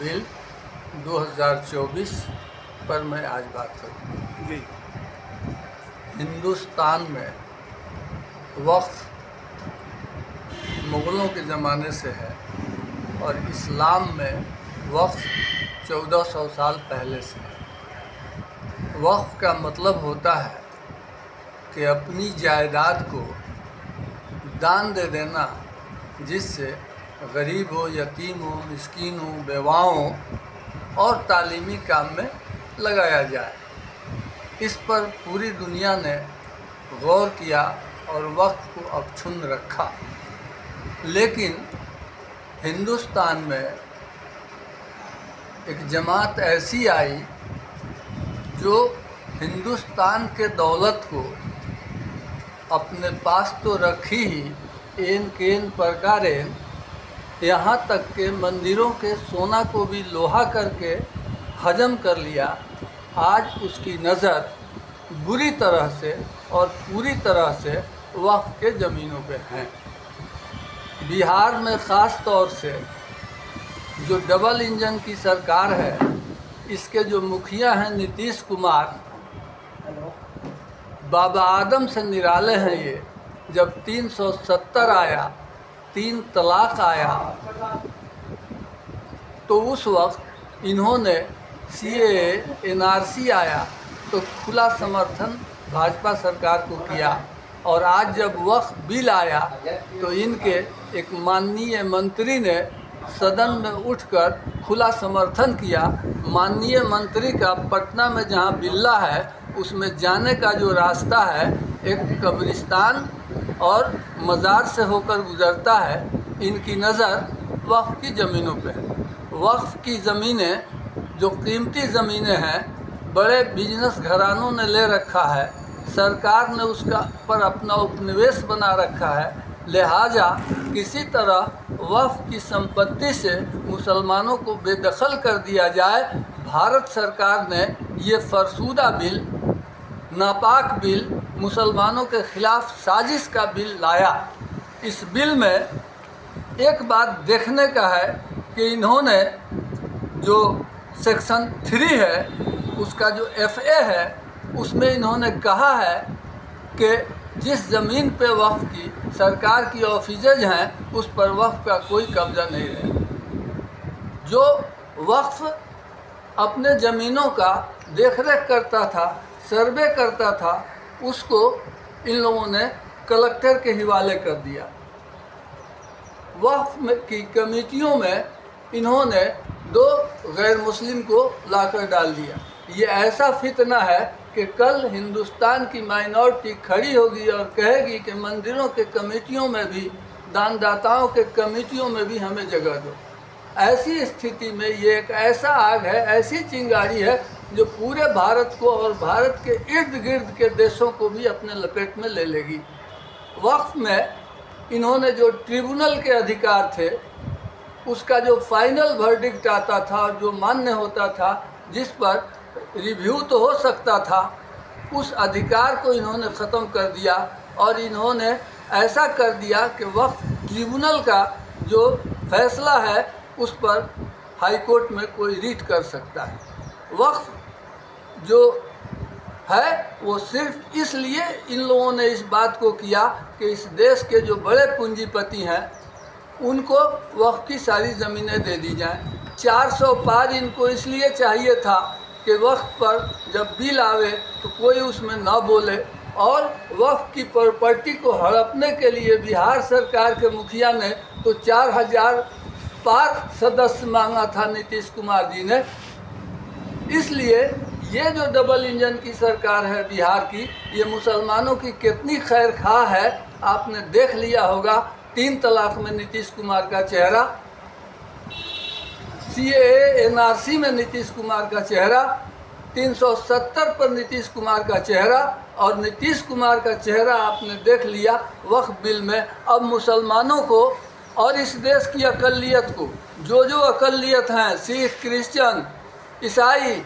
Bill 2024 पर मैं आज बात करूँगा। जी। हिंदुस्तान में वक्फ मुग़लों के ज़माने से है और इस्लाम में वक्फ 1400 साल पहले से है। वक्फ का मतलब होता है कि अपनी जायदाद को दान दे देना, जिससे गरीब हो, यतीम हो, मिस्कीन हो, बेवाओं और तालीमी काम में लगाया जाए। इस पर पूरी दुनिया ने गौर किया और वक्फ को अक्षुण्ण रखा। लेकिन हिंदुस्तान में एक जमात ऐसी आई जो हिंदुस्तान के दौलत को अपने पास तो रखी ही, एन केन प्रकारेण यहाँ तक के मंदिरों के सोना को भी लोहा करके हजम कर लिया। आज उसकी नज़र बुरी तरह से और पूरी तरह से वक्फ के ज़मीनों पे हैं। बिहार में ख़ास तौर से जो डबल इंजन की सरकार है, इसके जो मुखिया हैं नीतीश कुमार, बाबा आदम से निराले हैं ये। जब 370 आया, 3 तलाक आया, तो उस वक्त इन्होंने CAA NRC आया तो खुला समर्थन भाजपा सरकार को किया। और आज जब वक्फ बिल आया तो इनके एक माननीय मंत्री ने सदन में उठकर खुला समर्थन किया। माननीय मंत्री का पटना में जहाँ बिल्ला है, उसमें जाने का जो रास्ता है एक कब्रिस्तान और मज़ार से होकर गुज़रता है। इनकी नज़र वक्फ की ज़मीनों पे है। वक्फ की ज़मीनें जो कीमती ज़मीनें हैं, बड़े बिजनेस घरानों ने ले रखा है। सरकार ने उसका पर अपना उपनिवेश बना रखा है। लिहाजा किसी तरह वक्फ की संपत्ति से मुसलमानों को बेदखल कर दिया जाए। भारत सरकार ने ये फरसूदा बिल, नापाक बिल, मुसलमानों के ख़िलाफ़ साजिश का बिल लाया। इस बिल में एक बात देखने का है कि इन्होंने जो सेक्शन 3 है, उसका जो FA है, उसमें इन्होंने कहा है कि जिस ज़मीन पे वक्फ की सरकार की ऑफिसेज हैं, उस पर वक्फ का कोई कब्ज़ा नहीं है। जो वक्फ अपने ज़मीनों का देखरेख करता था, सर्वे करता था, उसको इन लोगों ने कलेक्टर के हिवाले कर दिया। वक्फ की कमेटियों में इन्होंने 2 गैर मुस्लिम को लाकर डाल दिया। ये ऐसा फितना है कि कल हिंदुस्तान की माइनॉरिटी खड़ी होगी और कहेगी कि मंदिरों के कमेटियों में भी, दानदाताओं के कमेटियों में भी हमें जगह दो। ऐसी स्थिति में ये एक ऐसा आग है, ऐसी चिंगारी है जो पूरे भारत को और भारत के इर्द गिर्द के देशों को भी अपने लपेट में ले लेगी। वक्फ में इन्होंने जो ट्रिब्यूनल के अधिकार थे, उसका जो फाइनल वर्डिक्ट आता था और जो मान्य होता था, जिस पर रिव्यू तो हो सकता था, उस अधिकार को इन्होंने ख़त्म कर दिया। और इन्होंने ऐसा कर दिया कि वक्फ ट्रिब्यूनल का जो फैसला है उस पर हाई कोर्ट में कोई रीट कर सकता है। वक्फ जो है वो सिर्फ इसलिए इन लोगों ने इस बात को किया कि इस देश के जो बड़े पूंजीपति हैं, उनको वक्फ की सारी ज़मीनें दे दी जाएं। 400 पार इनको इसलिए चाहिए था कि वक्फ पर जब बिल आवे तो कोई उसमें ना बोले। और वक्फ की प्रॉपर्टी को हड़पने के लिए बिहार सरकार के मुखिया ने तो 4000 पार सदस्य मांगा था नीतीश कुमार जी ने। इसलिए ये जो डबल इंजन की सरकार है बिहार की, ये मुसलमानों की कितनी खैर खा है आपने देख लिया होगा। 3 तलाक में नीतीश कुमार का चेहरा, CAA NRC में नीतीश कुमार का चेहरा, 370 पर नीतीश कुमार का चेहरा, और नीतीश कुमार का चेहरा आपने देख लिया वक्फ बिल में। अब मुसलमानों को और इस देश की अक़लियत को, जो अक़लियत हैं, सिख, क्रिश्चियन, ईसाई,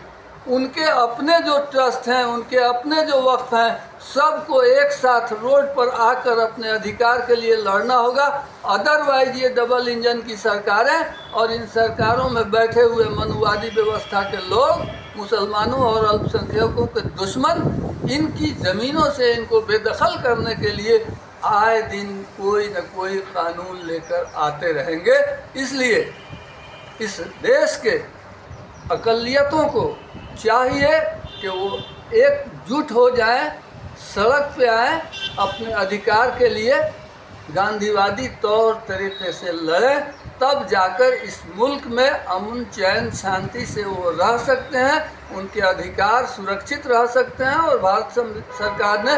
उनके अपने जो ट्रस्ट हैं, उनके अपने जो वक्फ हैं, सबको एक साथ रोड पर आकर अपने अधिकार के लिए लड़ना होगा। अदरवाइज ये डबल इंजन की सरकारें और इन सरकारों में बैठे हुए मनुवादी व्यवस्था के लोग, मुसलमानों और अल्पसंख्यकों के दुश्मन, इनकी ज़मीनों से इनको बेदखल करने के लिए आए दिन कोई न कोई कानून लेकर आते रहेंगे। इसलिए इस देश के अक़लियतों को चाहिए कि वो एकजुट हो जाएं, सड़क पे आएं, अपने अधिकार के लिए गांधीवादी तौर तरीके से लड़ें, तब जाकर इस मुल्क में अमन चैन शांति से वो रह सकते हैं, उनके अधिकार सुरक्षित रह सकते हैं। और भारत सरकार ने